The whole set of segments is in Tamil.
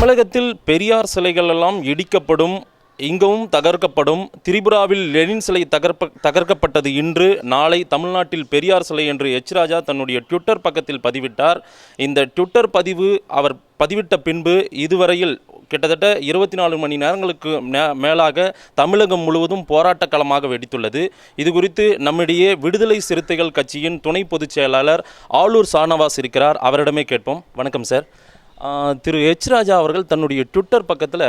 தமிழகத்தில் பெரியார் சிலைகள் எல்லாம் இடிக்கப்படும், இங்கவும் தகர்க்கப்படும். திரிபுராவில் லெனின் சிலை தகர்க்கப்பட்டது இன்று. நாளை தமிழ்நாட்டில் பெரியார் சிலை என்று ராஜா தன்னுடைய ட்விட்டர் பக்கத்தில் பதிவிட்டார். இந்த ட்விட்டர் பதிவு அவர் பதிவிட்ட பின்பு இதுவரையில் கிட்டத்தட்ட 24 மணி நேரங்களுக்கு மேலாக தமிழகம் முழுவதும் போராட்ட களமாக வெடித்துள்ளது. இது குறித்து நம்மிடையே விடுதலை சிறுத்தைகள் கட்சியின் துணை பொதுச் செயலாளர் ஆலூர் ஷானவாஸ் இருக்கிறார். அவரிடமே கேட்போம். வணக்கம் சார். திரு ராஜா அவர்கள் தன்னுடைய ட்விட்டர் பக்கத்தில்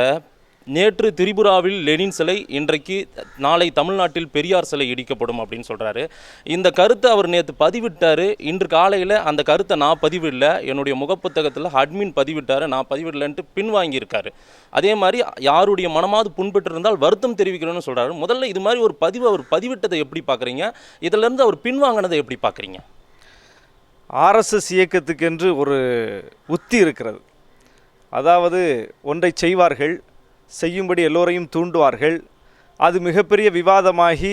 நேற்று திரிபுராவில் லெனின் சிலை, இன்றைக்கு நாளை தமிழ்நாட்டில் பெரியார் சிலை இடிக்கப்படும் அப்படின்னு சொல்கிறாரு. இந்த கருத்தை அவர் நேற்று பதிவிட்டார். இன்று காலையில் அந்த கருத்தை நான் பதிவிடல, என்னுடைய முகப்புத்தகத்தில் அட்மின் பதிவிட்டார், நான் பதிவிடலன்ட்டு பின்வாங்கியிருக்காரு. அதே மாதிரி யாருடைய மனமாவது புண்பட்டு இருந்தால் வருத்தம் தெரிவிக்கிறேன்னு சொல்கிறாரு. முதல்ல இது மாதிரி ஒரு பதிவு அவர் பதிவிட்டதை எப்படி பார்க்குறீங்க? இதிலேருந்து அவர் பின்வாங்கினதை எப்படி பார்க்குறீங்க? ஆர்எஸ்எஸ் இயக்கத்துக்கென்று ஒரு உத்தி இருக்கிறது. அதாவது ஒன்றை செய்வார்கள், செய்யும்படி எல்லோரையும் தூண்டுவார்கள். அது மிகப்பெரிய விவாதமாகி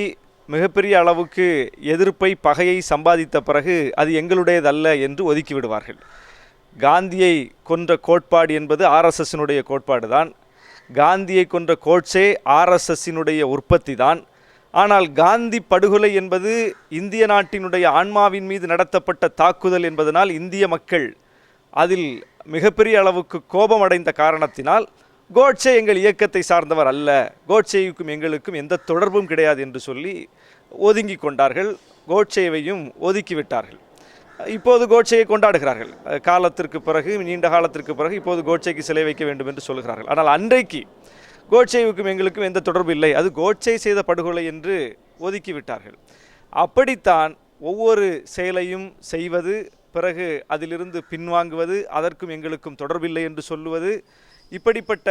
மிகப்பெரிய அளவுக்கு எதிர்ப்பை, பகையை சம்பாதித்த பிறகு அது எங்களுடையதல்ல என்று ஒதுக்கிவிடுவார்கள். காந்தியை கொன்ற கோட்பாடு என்பது ஆர்எஸ்எஸ்னுடைய கோட்பாடு தான். காந்தியை கொன்ற கோட்சே ஆர்எஸ்எஸ்னுடைய உற்பத்தி தான். ஆனால் காந்தி படுகொலை என்பது இந்திய நாட்டினுடைய ஆன்மாவின் மீது நடத்தப்பட்ட தாக்குதல் என்பதனால் இந்திய மக்கள் அதில் மிகப்பெரிய அளவுக்கு கோபமடைந்த காரணத்தினால் கோட்சே எங்கள் இயக்கத்தை சார்ந்தவர் அல்ல, கோட்சேவுக்கும் எங்களுக்கும் எந்த தொடர்பும் கிடையாது என்று சொல்லி ஒதுங்கி கொண்டார்கள். கோட்சேவையும் ஒதுக்கிவிட்டார்கள். இப்போது கோட்சேயை கொண்டாடுகிறார்கள். காலத்திற்கு பிறகு, நீண்ட காலத்திற்கு பிறகு இப்போது கோட்சேக்கு சிலை வைக்க வேண்டும் என்று சொல்கிறார்கள். ஆனால் அன்றைக்கு கோட்சேவுக்கும் எங்களுக்கும் எந்த தொடர்பு இல்லை, அது கோட்சே செய்த படுகொலை என்று ஒதுக்கிவிட்டார்கள். அப்படித்தான் ஒவ்வொரு செயலையும் செய்வது, பிறகு அதிலிருந்து பின்வாங்குவது, அதற்கும் எங்களுக்கும் தொடர்பில்லை என்று சொல்லுவது, இப்படிப்பட்ட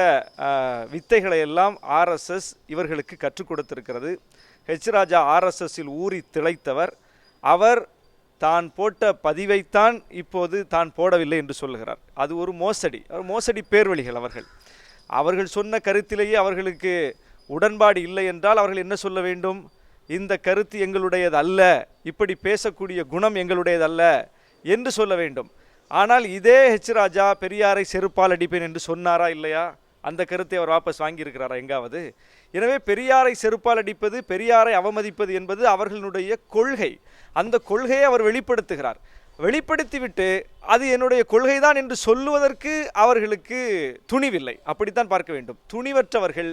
வித்தைகளை எல்லாம் ஆர்எஸ்எஸ் இவர்களுக்கு கற்றுக் கொடுத்திருக்கிறது. ராஜா ஆர்எஸ்எஸ்ஸில் ஊறி திளைத்தவர். அவர் தான் போட்ட பதிவைத்தான் இப்போது தான் போடவில்லை என்று சொல்லுகிறார். அது ஒரு மோசடி. மோசடி பேர்வழிகள். அவர்கள் சொன்ன கருத்திலேயே அவர்களுக்கு உடன்பாடு இல்லை என்றால் அவர்கள் என்ன சொல்ல வேண்டும்? இந்த கருத்து எங்களுடையது அல்ல, இப்படி பேசக்கூடிய குணம் எங்களுடையதல்ல என்று சொல்ல வேண்டும். ஆனால் இதே ராஜா பெரியாரை செருப்பால் அடிப்பேன் என்று சொன்னாரா இல்லையா? அந்த கருத்தை அவர் வாபஸ் வாங்கியிருக்கிறாரா எங்காவது? எனவே பெரியாரை செருப்பால் அடிப்பது, பெரியாரை அவமதிப்பது என்பது அவர்களுடைய கொள்கை. அந்த கொள்கையை அவர் வெளிப்படுத்துகிறார். வெளிப்படுத்திவிட்டு அது என்னுடைய கொள்கைதான் என்று சொல்லுவதற்கு அவர்களுக்கு துணிவில்லை. அப்படித்தான் பார்க்க வேண்டும். துணிவற்றவர்கள்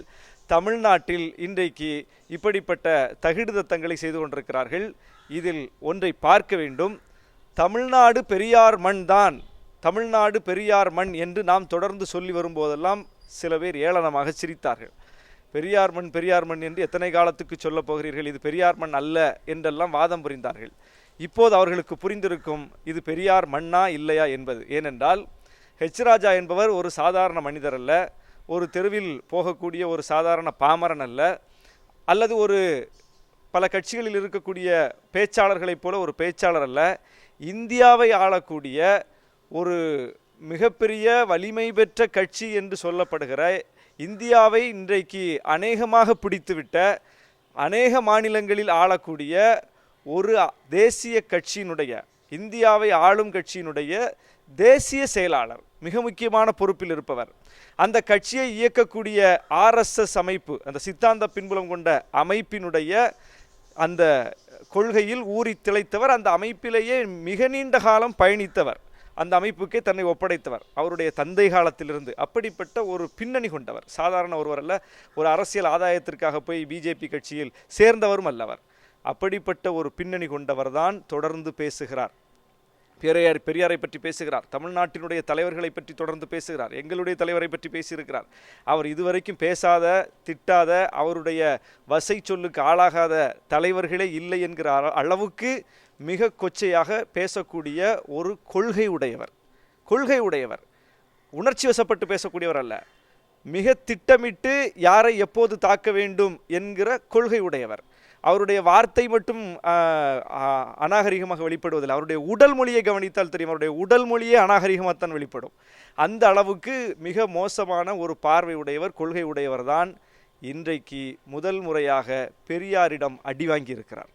தமிழ்நாட்டில் இன்றைக்கு இப்படிப்பட்ட தகிடுதத்தங்களை செய்து கொண்டிருக்கிறார்கள். இதில் ஒன்றை பார்க்க வேண்டும். தமிழ்நாடு பெரியார் மண் தான், தமிழ்நாடு பெரியார் மண் என்று நாம் தொடர்ந்து சொல்லி வரும்போதெல்லாம் சில பேர் ஏளனமாக சிரித்தார்கள். பெரியார் மண், பெரியார் மண் என்று எத்தனை காலத்துக்கு சொல்லப் போகிறீர்கள்? இது பெரியார் மண் அல்ல என்றெல்லாம் வாதம் புரிந்தார்கள். இப்போது அவர்களுக்கு புரிந்திருக்கும் இது பெரியார் மண்ணா இல்லையா என்பது. ஏனென்றால் ராஜா என்பவர் ஒரு சாதாரண மனிதர் அல்ல, ஒரு தெருவில் போகக்கூடிய ஒரு சாதாரண பாமரன் அல்ல, அல்லது ஒரு பல கட்சிகளில் இருக்கக்கூடிய பேச்சாளர்களைப் போல ஒரு பேச்சாளர் அல்ல. இந்தியாவை ஆளக்கூடிய ஒரு மிகப்பெரிய வலிமை பெற்ற கட்சி என்று சொல்லப்படுகிற, இந்தியாவை இன்றைக்கு அநேகமாக பிடித்துவிட்ட, அநேக மாநிலங்களில் ஆளக்கூடிய ஒரு தேசிய கட்சியினுடைய, இந்தியாவை ஆளும் கட்சியினுடைய தேசிய செயலாளர், மிக முக்கியமான பொறுப்பில் இருப்பவர். அந்த கட்சியை இயக்கக்கூடிய ஆர்எஸ்எஸ் அமைப்பு, அந்த சித்தாந்த பின்புலம் கொண்ட அமைப்பினுடைய அந்த கொள்கையில் ஊறி திளைத்தவர். அந்த அமைப்பிலேயே மிக நீண்ட காலம் பயணித்தவர். அந்த அமைப்புக்கே தன்னை ஒப்படைத்தவர் அவருடைய தந்தை காலத்திலிருந்து. அப்படிப்பட்ட ஒரு பின்னணி கொண்டவர். சாதாரண ஒருவர் அல்ல. ஒரு அரசியல் ஆதாயத்திற்காக போய் பிஜேபி கட்சியில் சேர்ந்தவரும் அல்லவர். அப்படிப்பட்ட ஒரு பின்னணி கொண்டவர் தான் தொடர்ந்து பேசுகிறார். பெரியாரை பற்றி பேசுகிறார். தமிழ்நாட்டினுடைய தலைவர்களை பற்றி தொடர்ந்து பேசுகிறார். எங்களுடைய தலைவரை பற்றி பேசியிருக்கிறார். அவர் இதுவரைக்கும் பேசாத, திட்டாத, அவருடைய வசை சொல்லுக்கு ஆளாகாத தலைவர்களே இல்லை என்கிற அளவுக்கு மிக கொச்சையாக பேசக்கூடிய ஒரு கொள்கை உடையவர். உணர்ச்சி வசப்பட்டு பேசக்கூடியவர் அல்ல. மிக திட்டமிட்டு யாரை எப்போது தாக்க வேண்டும் என்கிற கொள்கை உடையவர். அவருடைய வார்த்தை மட்டும் அநாகரிகமாக வெளிப்படுவதில்லை. அவருடைய உடல் மொழியை கவனித்தால் தெரியும். அவருடைய உடல் மொழியே அநாகரிகமாகத்தான் வெளிப்படும். அந்த அளவுக்கு மிக மோசமான ஒரு பார்வை உடையவர், கொள்கை உடையவர் தான் இன்றைக்கு முதல் முறையாக பெரியாரிடம் அடி வாங்கியிருக்கிறார்.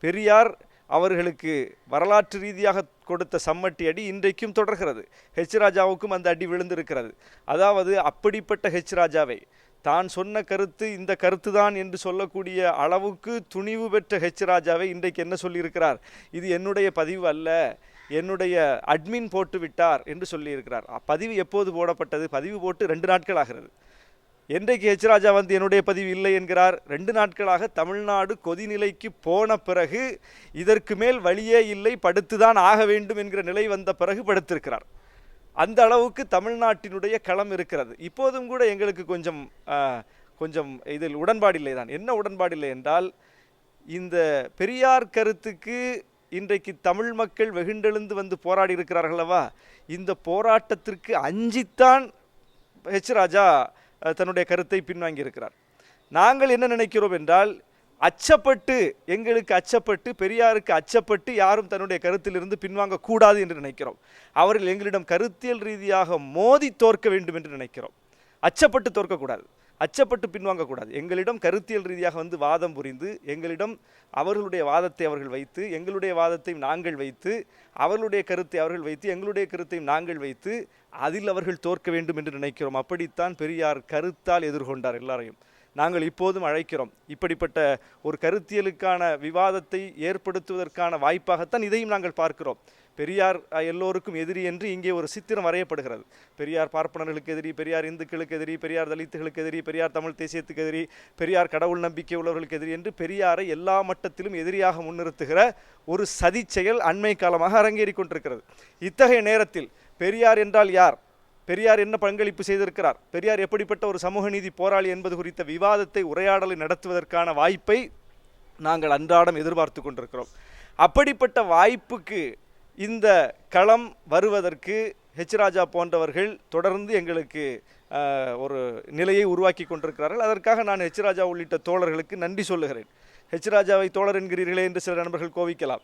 பெரியார் அவர்களுக்கு வரலாற்று ரீதியாக கொடுத்த சம்மட்டி அடி இன்றைக்கும் தொடர்கிறது. ஹெச் ராஜாவுக்கும் அந்த அடி விழுந்திருக்கிறது. அதாவது அப்படிப்பட்ட ஹெச் ராஜாவை தான் சொன்ன கருத்து இந்த கருத்து தான் என்று சொல்லக்கூடிய அளவுக்கு துணிவு பெற்ற ஹெச் ராஜாவை இன்றைக்கு என்ன சொல்லியிருக்கிறார்? இது என்னுடைய பதிவு அல்ல, என்னுடைய அட்மின் போட்டு விட்டார் என்று சொல்லியிருக்கிறார். பதிவு எப்போது போடப்பட்டது? பதிவு போட்டு 2 நாட்கள் ஆகிறது. என்றைக்கு ஹெச் ராஜா வந்து என்னுடைய பதிவு இல்லை என்கிறார்? 2 நாட்களாக தமிழ்நாடு கொதிநிலைக்கு போன பிறகு இதற்கு மேல் வழியே இல்லை, படுத்துதான் ஆக வேண்டும் என்கிற நிலை வந்த பிறகு படுத்திருக்கிறார். அந்த அளவுக்கு தமிழ்நாட்டினுடைய களம் இருக்கிறது. இப்போதும் கூட எங்களுக்கு கொஞ்சம் இதில் உடன்பாடில்லை தான். என்ன உடன்பாடில்லை என்றால், இந்த பெரியார் கருத்துக்கு இன்றைக்கு தமிழ் மக்கள் வெகுண்டெழுந்து வந்து போராடி இருக்கிறார்களவா, இந்த போராட்டத்திற்கு அஞ்சித்தான் ஹெச் ராஜா தன்னுடைய கருத்தை பின்வாங்கி இருக்கிறார். நாங்கள் என்ன நினைக்கிறோம் என்றால், எங்களுக்கு அச்சப்பட்டு பெரியாருக்கு அச்சப்பட்டு யாரும் தன்னுடைய கருத்திலிருந்து பின்வாங்க கூடாது என்று நினைக்கிறோம். அவர்கள் எங்களிடம் கருத்தியல் ரீதியாக மோதி தோற்க வேண்டும் என்று நினைக்கிறோம். அச்சப்பட்டு தோற்கக்கூடாது, அச்சப்பட்டு பின்வாங்கக்கூடாது. எங்களிடம் கருத்தியல் ரீதியாக வந்து வாதம் புரிந்து, எங்களிடம் அவர்களுடைய வாதத்தை அவர்கள் வைத்து, எங்களுடைய வாதத்தை நாங்கள் வைத்து, அவர்களுடைய கருத்தை அவர்கள் வைத்து, எங்களுடைய கருத்தையும் நாங்கள் வைத்து, அதில் அவர்கள் தோற்க வேண்டும் என்று நினைக்கிறோம். அப்படித்தான் பெரியார் கருத்தால் எதிர்கொண்டார் எல்லாரையும். நாங்கள் இப்போதும் அழைக்கிறோம். இப்படிப்பட்ட ஒரு கருத்தியலுக்கான விவாதத்தை ஏற்படுத்துவதற்கான வாய்ப்பாகத்தான் இதையும் நாங்கள் பார்க்கிறோம். பெரியார் எல்லோருக்கும் எதிரி என்று இங்கே ஒரு சித்திரம் வரையப்படுகிறது. பெரியார் பார்ப்பனர்களுக்கு எதிரி, பெரியார் இந்துக்களுக்கு எதிரி, பெரியார் தலித்துகளுக்கு எதிரி, பெரியார் தமிழ் தேசியத்துக்கு எதிரி, பெரியார் கடவுள் நம்பிக்கை உள்ளவர்களுக்கு எதிரி என்று பெரியாரை எல்லா மட்டத்திலும் எதிரியாக முன்னிறுத்துகிற ஒரு சதி செயல் அண்மை காலமாக அரங்கேறி கொண்டிருக்கிறது. இத்தகைய நேரத்தில் பெரியார் என்றால் யார், பெரியார் என்ன பங்களிப்பு செய்திருக்கிறார், பெரியார் எப்படிப்பட்ட ஒரு சமூக நீதி போராளி என்பது குறித்த விவாதத்தை, உரையாடலை நடத்துவதற்கான வாய்ப்பை நாங்கள் அன்றாடம் எதிர்பார்த்து கொண்டிருக்கிறோம். அப்படிப்பட்ட வாய்ப்புக்கு இந்த களம் வருவதற்கு ஹெச் ராஜா போன்றவர்கள் தொடர்ந்து எங்களுக்கு ஒரு நிலையை உருவாக்கி கொண்டிருக்கிறார்கள். அதற்காக நான் ஹெச் ராஜா உள்ளிட்ட தோழர்களுக்கு நன்றி சொல்லுகிறேன். ஹெச் ராஜாவை தோழர் என்கிறீர்களே என்று சில நண்பர்கள் கோவிக்கலாம்.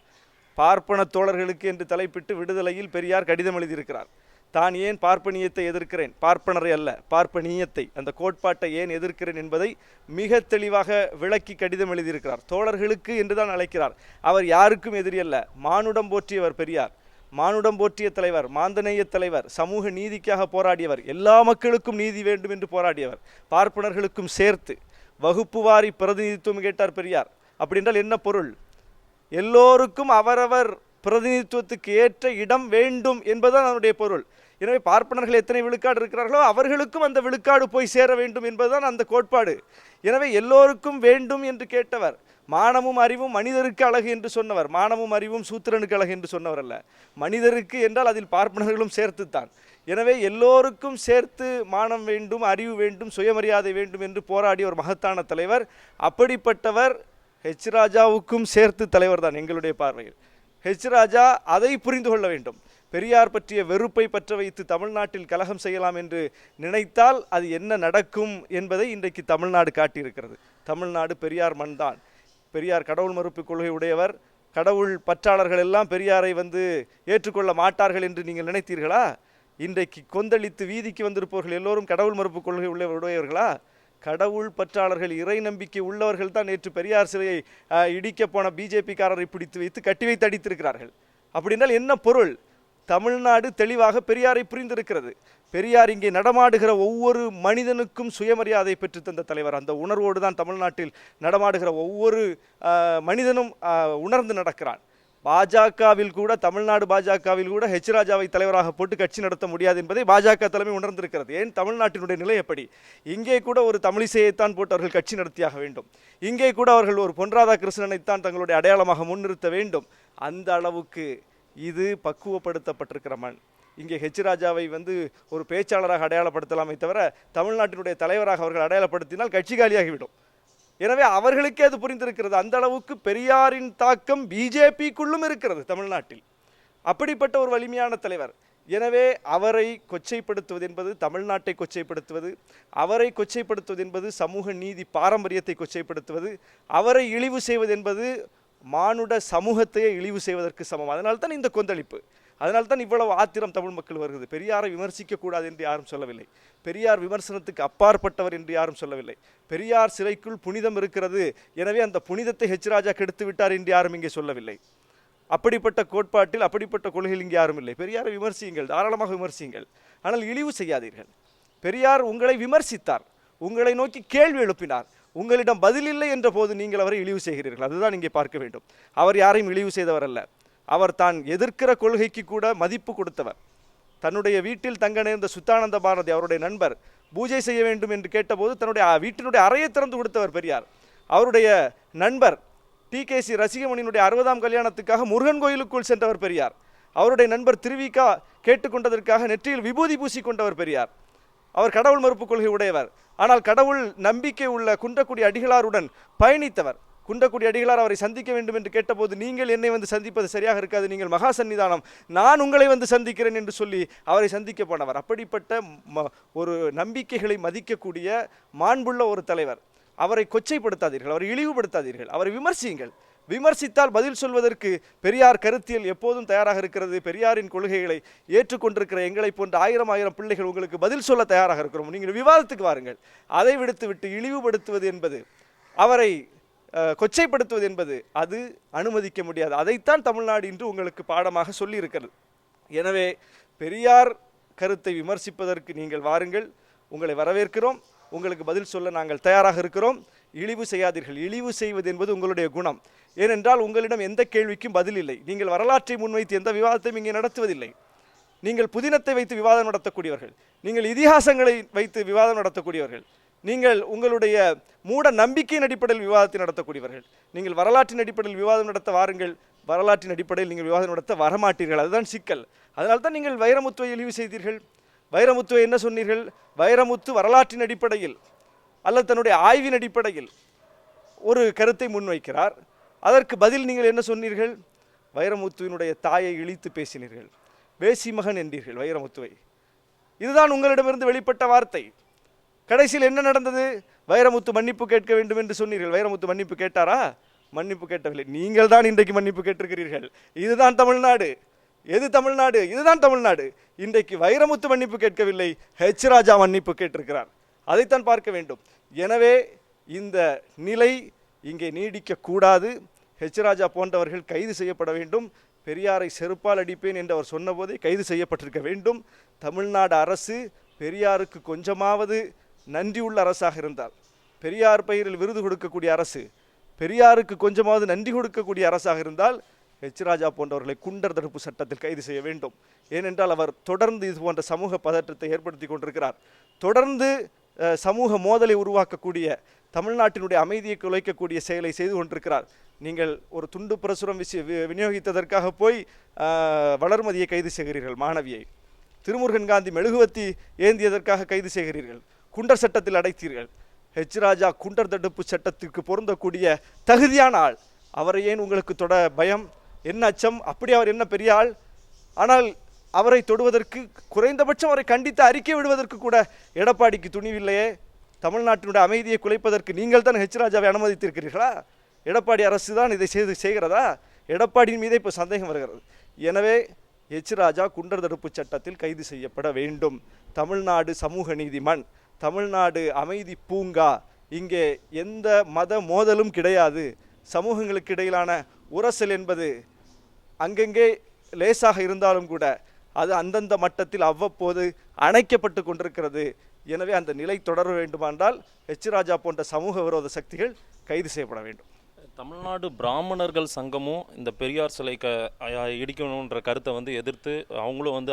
பார்ப்பன தோழர்களுக்கு என்று தலைப்பிட்டு விடுதலையில் பெரியார் கடிதம் எழுதியிருக்கிறார். தான் ஏன் பார்ப்பனியத்தை எதிர்க்கிறேன், பார்ப்பனரை அல்ல பார்ப்பனியத்தை, அந்த கோட்பாட்டை ஏன் எதிர்க்கிறேன் என்பதை மிக தெளிவாக விளக்கி கடிதம் எழுதியிருக்கிறார். தோழர்களுக்கு என்றுதான் அழைக்கிறார். அவர் யாருக்கும் எதிரி அல்ல. மானுடம் போற்றியவர் பெரியார், மானுடம் போற்றிய தலைவர், மாந்தநேய தலைவர், சமூக நீதிக்காக போராடியவர், எல்லா மக்களுக்கும் நீதி வேண்டும் என்று போராடியவர், பார்ப்பனர்களுக்கும் சேர்த்து வகுப்பு வாரி பிரதிநிதித்துவம் கேட்டார் பெரியார். அப்படி என்றால் என்ன பொருள்? எல்லோருக்கும் அவரவர் பிரதிநிதித்துவத்துக்கு ஏற்ற இடம் வேண்டும் என்பதுதான் அதனுடைய பொருள். எனவே பார்ப்பனர்கள் எத்தனை விழுக்காடு இருக்கிறார்களோ அவர்களுக்கும் அந்த விழுக்காடு போய் சேர வேண்டும் என்பதுதான் அந்த கோட்பாடு. எனவே எல்லோருக்கும் வேண்டும் என்று கேட்டவர். மானமும் அறிவும் மனிதருக்கு அழகு என்று சொன்னவர். மானமும் அறிவும் சூத்திரனுக்கு அழகு என்று சொன்னவர் அல்ல. மனிதருக்கு என்றால் அதில் பார்ப்பனர்களும் சேர்த்துத்தான். எனவே எல்லோருக்கும் சேர்த்து மானம் வேண்டும், அறிவு வேண்டும், சுயமரியாதை வேண்டும் என்று போராடிய ஒரு மகத்தான தலைவர். அப்படிப்பட்டவர் ஹெச் ராஜாவுக்கும் சேர்த்து தலைவர் தான் எங்களுடைய பார்வையில். ஹெச் ராஜா அதை புரிந்து கொள்ள வேண்டும். பெரியார் பற்றிய வெறுப்பை பற்ற வைத்து தமிழ்நாட்டில் கலகம் செய்யலாம் என்று நினைத்தால் அது என்ன நடக்கும் என்பதை இன்றைக்கு தமிழ்நாடு காட்டியிருக்கிறது. தமிழ்நாடு பெரியார் மண் தான். பெரியார் கடவுள் மறுப்பு கொள்கை உடையவர். கடவுள் பற்றாளர்கள் எல்லாம் பெரியாரை வந்து ஏற்றுக்கொள்ள மாட்டார்கள் என்று நீங்கள் நினைத்தீர்களா? இன்றைக்கு கொந்தளித்து வீதிக்கு வந்திருப்பவர்கள் எல்லோரும் கடவுள் மறுப்பு கொள்கை உடையவர்களா? கடவுள் பற்றாளர்கள், இறை நம்பிக்கை உள்ளவர்கள் தான் நேற்று பெரியார் சிலையை இடிக்க போன பிஜேபிக்காரரை பிடித்து வைத்து கட்டி வைத்து அடித்திருக்கிறார்கள். அப்படின்னால் என்ன பொருள்? தமிழ்நாடு தெளிவாக பெரியாரை புரிந்திருக்கிறது. பெரியார் இங்கே நடமாடுகிற ஒவ்வொரு மனிதனுக்கும் சுயமரியாதை பெற்று தந்த தலைவர். அந்த உணர்வோடு தான் தமிழ்நாட்டில் நடமாடுகிற ஒவ்வொரு மனிதனும் உணர்ந்து நடக்கிறான். பாஜகவில் கூட, தமிழ்நாடு பாஜகவில் கூட ஹெச் ராஜாவை தலைவராக போட்டு கட்சி நடத்த முடியாது என்பதை பாஜக தலைமை உணர்ந்திருக்கிறது. ஏன்? தமிழ்நாட்டினுடைய நிலை எப்படி? இங்கே கூட ஒரு தமிழிசையைத்தான் போட்டு அவர்கள் கட்சி நடத்தியாக வேண்டும். இங்கே கூட அவர்கள் ஒரு பொன் ராதாகிருஷ்ணனைத்தான் தங்களுடைய அடையாளமாக முன்னிறுத்த வேண்டும். அந்த அளவுக்கு இது பக்குவப்படுத்தப்பட்டிருக்கிற மண். இங்கே ஹெச் ராஜாவை வந்து ஒரு பேச்சாளராக அடையாளப்படுத்தலாமே தவிர தமிழ்நாட்டினுடைய தலைவராக அவர்கள் அடையாளப்படுத்தினால் கட்சி காலியாகிவிடும். எனவே அவர்களுக்கே அது புரிந்திருக்கிறது. அந்த அளவுக்கு பெரியாரின் தாக்கம் பிஜேபிக்குள்ளும் இருக்கிறது தமிழ்நாட்டில். அப்படிப்பட்ட ஒரு வலிமையான தலைவர். எனவே அவரை கொச்சைப்படுத்துவது என்பது தமிழ்நாட்டை கொச்சைப்படுத்துவது, அவரை கொச்சைப்படுத்துவது என்பது சமூக நீதி பாரம்பரியத்தை கொச்சைப்படுத்துவது, அவரை இழிவு செய்வது என்பது மானுட சமூகத்தையே இழிவு செய்வதற்கு சமம். அதனால்தான் இந்த கொந்தளிப்பு, அதனால்தான் இவ்வளவு ஆத்திரம் தமிழ் மக்கள் வருகிறது. பெரியாரை விமர்சிக்கக்கூடாது என்று யாரும் சொல்லவில்லை. பெரியார் விமர்சனத்துக்கு அப்பாற்பட்டவர் என்று யாரும் சொல்லவில்லை. பெரியார் சிலைக்குள் புனிதம் இருக்கிறது, எனவே அந்த புனிதத்தை ஹெச் ராஜா கெடுத்து விட்டார் என்று யாரும் இங்கே சொல்லவில்லை. அப்படிப்பட்ட கோட்பாட்டில் அப்படிப்பட்ட கொள்கையில் இங்கே யாரும் இல்லை. பெரியாரை விமர்சியுங்கள், தாராளமாக விமர்சியுங்கள், ஆனால் இழிவு செய்யாதீர்கள். பெரியார் உங்களை விமர்சித்தார், உங்களை நோக்கி கேள்வி எழுப்பினார், உங்களிடம் பதில் இல்லை என்ற போது நீங்கள் அவரை இழிவு செய்கிறீர்கள். அதுதான் இங்கே பார்க்க வேண்டும். அவர் யாரையும் இழிவு செய்தவர் அல்ல. அவர் தான் எதிர்க்கிற கொள்கைக்கு கூட மதிப்பு கொடுத்தவர். தன்னுடைய வீட்டில் தங்க நேர்ந்த சுத்தானந்த பாரதி அவருடைய நண்பர் பூஜை செய்ய வேண்டும் என்று கேட்டபோது தன்னுடைய வீட்டினுடைய அறையை திறந்து கொடுத்தவர் பெரியார். அவருடைய நண்பர் TKC ரசிகமணியினுடைய 60ஆம் கல்யாணத்துக்காக முருகன் கோயிலுக்குள் சென்றவர் பெரியார். அவருடைய நண்பர் திருவிக்கா கேட்டுக்கொண்டதற்காக நெற்றியில் விபூதி பூசிக்கொண்டவர் பெரியார். அவர் கடவுள் மறுப்பு கொள்கை உடையவர். ஆனால் கடவுள் நம்பிக்கை உள்ள குன்றக்குடி அடிகளாருடன் பயணித்தவர். குன்றக்குடி அடிகளார் அவரை சந்திக்க வேண்டும் என்று கேட்டபோது, நீங்கள் என்னை வந்து சந்திப்பது சரியாக இருக்காது, நீங்கள் மகா சன்னிதானம், நான் உங்களை வந்து சந்திக்கிறேன் என்று சொல்லி அவரை சந்திக்க போனவர். அப்படிப்பட்ட ஒரு நம்பிக்கைகளை மதிக்கக்கூடிய மாண்புள்ள ஒரு தலைவர். அவரை கொச்சைப்படுத்தாதீர்கள், அவரை இழிவுபடுத்தாதீர்கள், அவரை விமர்சியுங்கள். விமர்சித்தால் பதில் சொல்வதற்கு பெரியார் கருத்தியல் எப்போதும் தயாராக இருக்கிறது. பெரியாரின் கொள்கைகளை ஏற்றுக்கொண்டிருக்கிற எங்களை போன்ற ஆயிரம் பிள்ளைகள் உங்களுக்கு பதில் சொல்ல தயாராக இருக்கிறோம். நீங்கள் விவாதத்துக்கு வாருங்கள். அதை விடுத்துவிட்டு இழிவுபடுத்துவது என்பது, அவரை கொச்சைப்படுத்துவது என்பது, அது அனுமதிக்க முடியாது. அதைத்தான் தமிழ்நாடு இன்று உங்களுக்கு பாடமாக சொல்லி இருக்கிறது. எனவே பெரியார் கருத்தை விமர்சிப்பதற்கு நீங்கள் வாருங்கள், உங்களை வரவேற்கிறோம், உங்களுக்கு பதில் சொல்ல நாங்கள் தயாராக இருக்கிறோம். இழிவு செய்யாதீர்கள். இழிவு செய்வது என்பது உங்களுடைய குணம். ஏனென்றால் உங்களிடம் எந்த கேள்விக்கும் பதில் இல்லை. நீங்கள் வரலாற்றை முன்வைத்து எந்த விவாதத்தையும் இங்கே நடத்துவதில்லை. நீங்கள் புதினத்தை வைத்து விவாதம் நடத்தக்கூடியவர்கள், நீங்கள் இதிகாசங்களை வைத்து விவாதம் நடத்தக்கூடியவர்கள், நீங்கள் உங்களுடைய மூட நம்பிக்கையின் அடிப்படையில் விவாதத்தை நடத்தக்கூடியவர்கள். நீங்கள் வரலாற்றின் அடிப்படையில் விவாதம் நடத்த வாருங்கள், வரலாற்றின் அடிப்படையில் நீங்கள் விவாதம் நடத்த வரமாட்டீர்கள். அதுதான் சிக்கல். அதனால்தான் நீங்கள் வைரமுத்துவை இழிவு செய்தீர்கள். வைரமுத்துவை என்ன சொன்னீர்கள்? வைரமுத்து வரலாற்றின் அடிப்படையில் அல்லது தன்னுடைய ஆய்வின் அடிப்படையில் ஒரு கருத்தை முன்வைக்கிறார். அதற்கு பதில் நீங்கள் என்ன சொன்னீர்கள்? வைரமுத்துவினுடைய தாயை இழித்து பேசினீர்கள், வேசி மகன் என்றீர்கள் வைரமுத்துவை. இதுதான் உங்களிடமிருந்து வெளிப்பட்ட வார்த்தை. கடைசியில் என்ன நடந்தது? வைரமுத்து மன்னிப்பு கேட்க வேண்டும் என்று சொன்னீர்கள். வைரமுத்து மன்னிப்பு கேட்டாரா? மன்னிப்பு கேட்டவில்லை. நீங்கள் தான் இன்றைக்கு மன்னிப்பு கேட்டிருக்கிறீர்கள். இதுதான் தமிழ்நாடு. எது தமிழ்நாடு? இதுதான் தமிழ்நாடு. இன்றைக்கு வைரமுத்து மன்னிப்பு கேட்கவில்லை, ஹெச் ராஜா மன்னிப்பு கேட்டிருக்கிறார். அதைத்தான் பார்க்க வேண்டும். எனவே இந்த நிலை இங்கே நீடிக்கக்கூடாது. ஹெச் ராஜா போன்றவர்கள் கைது செய்யப்பட வேண்டும். பெரியாரை செருப்பால் அடிப்பேன் என்று அவர் சொன்னபோதே கைது செய்யப்பட்டிருக்க வேண்டும். தமிழ்நாடு அரசு பெரியாருக்கு கொஞ்சமாவது நன்றியுள்ள அரசாக இருந்தால், பெரியார் பெயரில் விருது கொடுக்கக்கூடிய அரசு, பெரியாருக்கு கொஞ்சமாவது நன்றி கொடுக்கக்கூடிய அரசாக இருந்தால் ஹெச் ராஜா போன்றவர்களை குண்டர் தடுப்பு சட்டத்தில் கைது செய்ய வேண்டும். ஏனென்றால் அவர் தொடர்ந்து இது போன்ற சமூக பதற்றத்தை ஏற்படுத்தி கொண்டிருக்கிறார். தொடர்ந்து சமூக மோதலை உருவாக்கக்கூடிய, தமிழ்நாட்டினுடைய அமைதியை குலைக்கக்கூடிய செயலை செய்து கொண்டிருக்கிறார். நீங்கள் ஒரு துண்டு பிரசுரம் விநியோகித்ததற்காக போய் வளர்மதியை கைது செய்கிறீர்கள், மாணவியை. திருமுருகன் காந்தி மெழுகுவத்தி ஏந்தியதற்காக கைது செய்கிறீர்கள், குண்டர் சட்டத்தில் அடைத்தீர்கள். ஹெச் ராஜா குண்டர் தடுப்பு சட்டத்திற்கு பொருந்தக்கூடிய தகுதியான ஆள். அவரை ஏன் உங்களுக்கு தொட பயம்? என்ன அச்சம்? அப்படி அவர் என்ன பெரிய ஆள்? ஆனால் அவரை தொடுவதற்கு, குறைந்தபட்சம் அவரை கண்டித்து அறிக்கை விடுவதற்கு கூட எடப்பாடிக்கு துணிவில்லையே. தமிழ்நாட்டினுடைய அமைதியை குலைப்பதற்கு நீங்கள் தான் ஹெச் ராஜாவை அனுமதித்திருக்கிறீர்களா? எடப்பாடி அரசு தான் இதை செய்கிறதா? எடப்பாடியின் மீதே இப்போ சந்தேகம் வருகிறது. எனவே ஹெச் ராஜா குண்டர் தடுப்பு சட்டத்தில் கைது செய்யப்பட வேண்டும். தமிழ்நாடு சமூக நீதி மண், தமிழ்நாடு அமைதி பூங்கா. இங்கே எந்த மத மோதலும் கிடையாது. சமூகங்களுக்கு இடையிலான உரசல் என்பது அங்கங்கே லேசாக இருந்தாலும் கூட அது அந்தந்த மட்டத்தில் அவ்வப்போது அணைக்கப்பட்டு கொண்டிருக்கிறது. எனவே அந்த நிலை தொடர வேண்டுமென்றால் ஹெச் ராஜா போன்ற சமூக விரோத சக்திகள் கைது செய்யப்பட வேண்டும். தமிழ்நாடு பிராமணர்கள் சங்கமும் இந்த பெரியார் சிலை இடிக்கணுன்ற கருத்தை எதிர்த்து அவங்களும்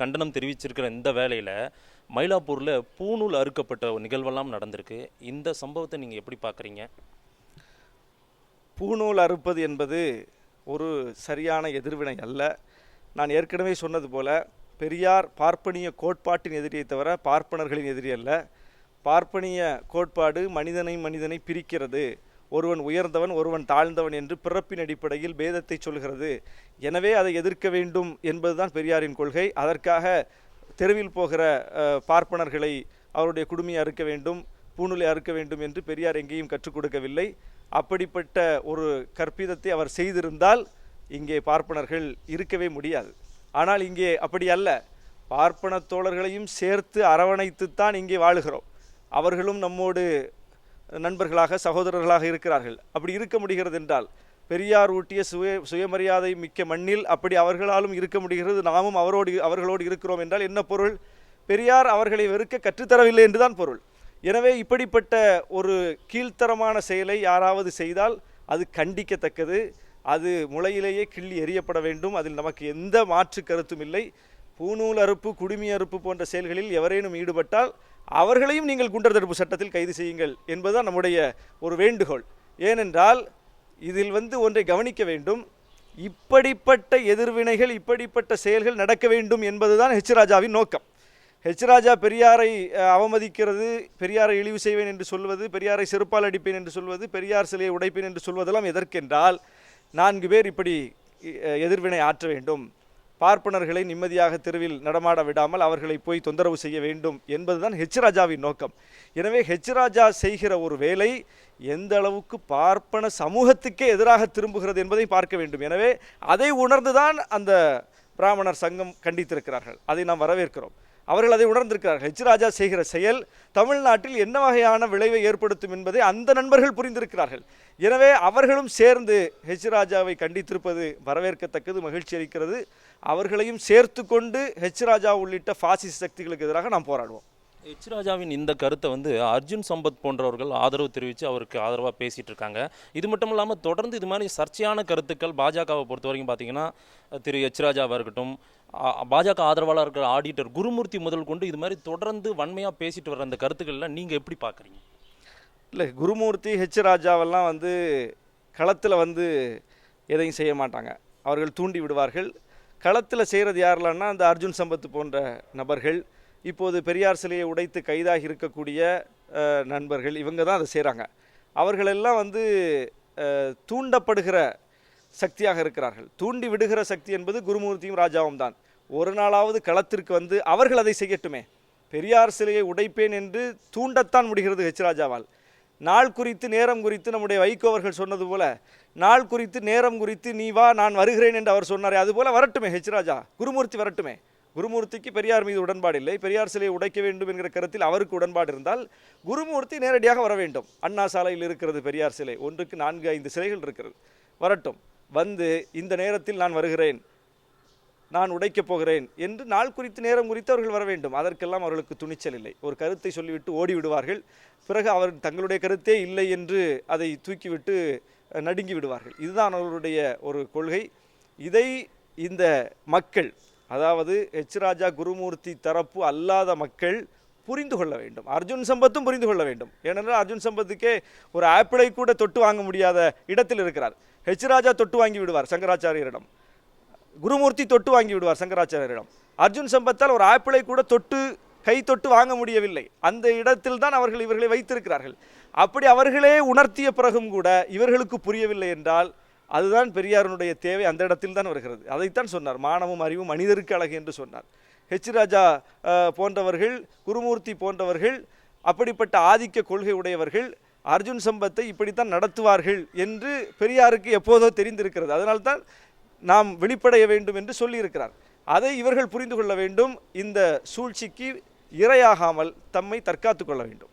கண்டனம் தெரிவிச்சிருக்கிற இந்த வேளையில் மயிலாப்பூரில் பூணூல் அறுக்கப்பட்ட நிகழ்வெல்லாம் நடந்திருக்கு. இந்த சம்பவத்தை நீங்கள் எப்படி பார்க்குறீங்க? பூணூல் அறுப்பது என்பது ஒரு சரியான எதிர்வினை அல்ல. நான் ஏற்கனவே சொன்னது போல, பெரியார் பார்ப்பனிய கோட்பாட்டின் எதிரியை தவிர பார்ப்பனர்களின் எதிரி அல்ல. பார்ப்பனிய கோட்பாடு மனிதனை பிரிக்கிறது. ஒருவன் உயர்ந்தவன், ஒருவன் தாழ்ந்தவன் என்று பிறப்பின் அடிப்படையில் பேதத்தை சொல்கிறது. எனவே அதை எதிர்க்க வேண்டும் என்பதுதான் பெரியாரின் கொள்கை. அதற்காக தெருவில் போகிற பார்ப்பனர்களை அவருடைய குடுமையை அறுக்க வேண்டும், பூணூலை அறுக்க வேண்டும் என்று பெரியார் எங்கேயும் கற்றுக் கொடுக்கவில்லை. அப்படிப்பட்ட ஒரு கற்பிதத்தை அவர் செய்திருந்தால் இங்கே பார்ப்பனர்கள் இருக்கவே முடியாது. ஆனால் இங்கே அப்படி அல்ல. பார்ப்பன தோழர்களையும் சேர்த்து அரவணைத்துத்தான் இங்கே வாழுகிறோம். அவர்களும் நம்மோடு நண்பர்களாக, சகோதரர்களாக இருக்கிறார்கள். அப்படி இருக்க முடிகிறது என்றால் பெரியார் ஊட்டிய சுயமரியாதை மிக்க மண்ணில் அப்படி அவர்களாலும் இருக்க முடிகிறது, நாமும் அவர்களோடு இருக்கிறோம் என்றால் என்ன பொருள்? பெரியார் அவர்களை வெறுக்க கற்றுத்தரவில்லை என்றுதான் பொருள். எனவே இப்படிப்பட்ட ஒரு கீழ்த்தரமான செயலை யாராவது செய்தால் அது கண்டிக்கத்தக்கது, அது முளையிலேயே கிள்ளி எறியப்பட வேண்டும். அதில் நமக்கு எந்த மாற்று கருத்தும் இல்லை. பூநூல் அறுப்பு, குடுமி அறுப்பு போன்ற செயல்களில் எவரேனும் ஈடுபட்டால் அவர்களையும் நீங்கள் குண்டர் தடுப்பு சட்டத்தில் கைது செய்யுங்கள் என்பதுதான் நம்முடைய ஒரு வேண்டுகோள். ஏனென்றால் இதில் ஒன்றை கவனிக்க வேண்டும், இப்படிப்பட்ட எதிர்வினைகள், இப்படிப்பட்ட செயல்கள் நடக்க வேண்டும் என்பதுதான் ஹெச் ராஜாவின் நோக்கம். ஹெச் ராஜா பெரியாரை அவமதிக்கிறது, பெரியாரை இழிவு செய்வேன் என்று சொல்வது, பெரியாரை செருப்பால் அடிப்பேன் என்று சொல்வது, பெரியார் சிலையை உடைப்பேன் என்று சொல்வதெல்லாம் எதற்கென்றால் 4 பேர் இப்படி எதிர்வினை ஆற்ற வேண்டும், பார்ப்பனர்களை நிம்மதியாக தெருவில் நடமாட விடாமல் அவர்களை போய் தொந்தரவு செய்ய வேண்டும் என்பதுதான் ஹெச் ராஜாவின் நோக்கம். எனவே ஹெச் ராஜா செய்கிற ஒரு வேலை எந்த அளவுக்கு பார்ப்பன சமூகத்துக்கே எதிராக திரும்புகிறது என்பதை பார்க்க வேண்டும். எனவே அதை உணர்ந்துதான் அந்த பிராமணர் சங்கம் கண்டித்திருக்கிறார்கள். அதை நாம் வரவேற்கிறோம். அவர்கள் அதை உணர்ந்திருக்கிறார்கள். ஹெச் ராஜா செய்கிற செயல் தமிழ்நாட்டில் என்ன வகையான விளைவை ஏற்படுத்தும் என்பதை அந்த நண்பர்கள் புரிந்திருக்கிறார்கள். எனவே அவர்களும் சேர்ந்து ஹெச் ராஜாவை கண்டித்திருப்பது வரவேற்கத்தக்கது, மகிழ்ச்சி அளிக்கிறது. அவர்களையும் சேர்த்து கொண்டு ஹெச் ராஜா உள்ளிட்ட பாசிச சக்திகளுக்கு எதிராக நாம் போராடுவோம். ஹெச் ராஜாவின் இந்த கருத்தை அர்ஜுன் சம்பத் போன்றவர்கள் ஆதரவு தெரிவித்து அவருக்கு ஆதரவாக பேசிகிட்டு இருக்காங்க. இது மட்டும் இல்லாமல் தொடர்ந்து இது மாதிரி சர்ச்சையான கருத்துக்கள் பாஜகவை பொறுத்த வரைக்கும் பார்த்தீங்கன்னா திரு ஹெச் ராஜாவாக இருக்கட்டும், பாஜக ஆதரவாளர் இருக்கிற ஆடிட்டர் குருமூர்த்தி முதல் கொண்டு இது மாதிரி தொடர்ந்து வன்மையாக பேசிட்டு வர்ற அந்த கருத்துக்கள்லாம் நீங்கள் எப்படி பார்க்குறீங்க? இல்லை, குருமூர்த்தி ஹெச் ராஜாவெல்லாம் களத்தில் எதையும் செய்ய மாட்டாங்க. அவர்கள் தூண்டி விடுவார்கள். களத்தில் செய்கிறது யாரெல்லாம்னா அந்த அர்ஜுன் சம்பத் போன்ற நபர்கள், இப்போது பெரியார் சிலையை உடைத்து கைதாகி இருக்கக்கூடிய நண்பர்கள், இவங்க தான் அதை செய்கிறாங்க. அவர்களெல்லாம் தூண்டப்படுகிற சக்தியாக இருக்கிறார்கள். தூண்டி விடுகிற சக்தி என்பது குருமூர்த்தியும் ராஜாவும் தான். ஒரு நாளாவது களத்திற்கு அவர்கள் அதை செய்யட்டுமே. பெரியார் சிலையை உடைப்பேன் என்று தூண்டத்தான் முடிகிறது ஹெச் ராஜாவால். நாள் குறித்து, நேரம் குறித்து நம்முடைய வைகோ அவர்கள் சொன்னது போல, நாள் குறித்து, நேரம் குறித்து நீ வா நான் வருகிறேன் என்று அவர் சொன்னாரே, அதுபோல வரட்டுமே ஹெச் ராஜா, குருமூர்த்தி வரட்டுமே. குருமூர்த்திக்கு பெரியார் மீது உடன்பாடு இல்லை, பெரியார் சிலையை உடைக்க வேண்டும் என்கிற கருத்தில் அவருக்கு உடன்பாடு இருந்தால் குருமூர்த்தி நேரடியாக வர வேண்டும். அண்ணா சாலையில் இருக்கிறது பெரியார் சிலை, 1க்கு 4-5 சிலைகள் இருக்கிறது. வரட்டும், இந்த நேரத்தில் நான் வருகிறேன், நான் உடைக்கப் போகிறேன் என்று நாள் குறித்து, நேரம் குறித்து அவர்கள் வர வேண்டும். அதற்கெல்லாம் அவர்களுக்கு துணிச்சல் இல்லை. ஒரு கருத்தை சொல்லிவிட்டு ஓடி விடுவார்கள். பிறகு அவர் தங்களுடைய கருத்தே இல்லை என்று அதை தூக்கிவிட்டு நடுங்கி விடுவார்கள். இதுதான் அவர்களுடைய ஒரு கொள்கை. இதை இந்த மக்கள், அதாவது ஹெச் ராஜா குருமூர்த்தி தரப்பு அல்லாத மக்கள் புரிந்து கொள்ள வேண்டும். அர்ஜுன் சம்பத்தும் புரிந்து கொள்ள வேண்டும். ஏனென்றால் அர்ஜுன் சம்பத்துக்கே ஒரு ஆப்பிளை கூட தொட்டு வாங்க முடியாத இடத்தில் இருக்கிறார். ஹெச் ராஜா தொட்டு வாங்கி விடுவார் சங்கராச்சாரியரிடம், குருமூர்த்தி தொட்டு வாங்கி விடுவார் சங்கராச்சாரியரிடம். அர்ஜுன் சம்பத்தால் ஒரு ஆப்பிளை கூட கை தொட்டு வாங்க முடியவில்லை. அந்த இடத்தில் தான் அவர்கள் இவர்களை வைத்திருக்கிறார்கள். அப்படி அவர்களே உணர்த்திய பிறகும் கூட இவர்களுக்கு புரியவில்லை என்றால் அதுதான் பெரியாருடைய தேவை அந்த இடத்தில் தான் வருகிறது. அதைத்தான் சொன்னார், மானமும் அறிவும் மனிதருக்கு அழகு என்று சொன்னார். ஹெச் ராஜா போன்றவர்கள், குருமூர்த்தி போன்றவர்கள், அப்படிப்பட்ட ஆதிக்க கொள்கை உடையவர்கள் அர்ஜுன் சம்பத்தை இப்படித்தான் நடத்துவார்கள் என்று பெரியாருக்கு எப்போதோ தெரிந்திருக்கிறது. அதனால்தான் நாம் வெளிப்படைய வேண்டும் என்று சொல்லியிருக்கிறார். அதை இவர்கள் புரிந்து கொள்ள வேண்டும். இந்த சூழ்ச்சிக்கு இரையாகாமல் தம்மை தற்காத்து கொள்ள வேண்டும்.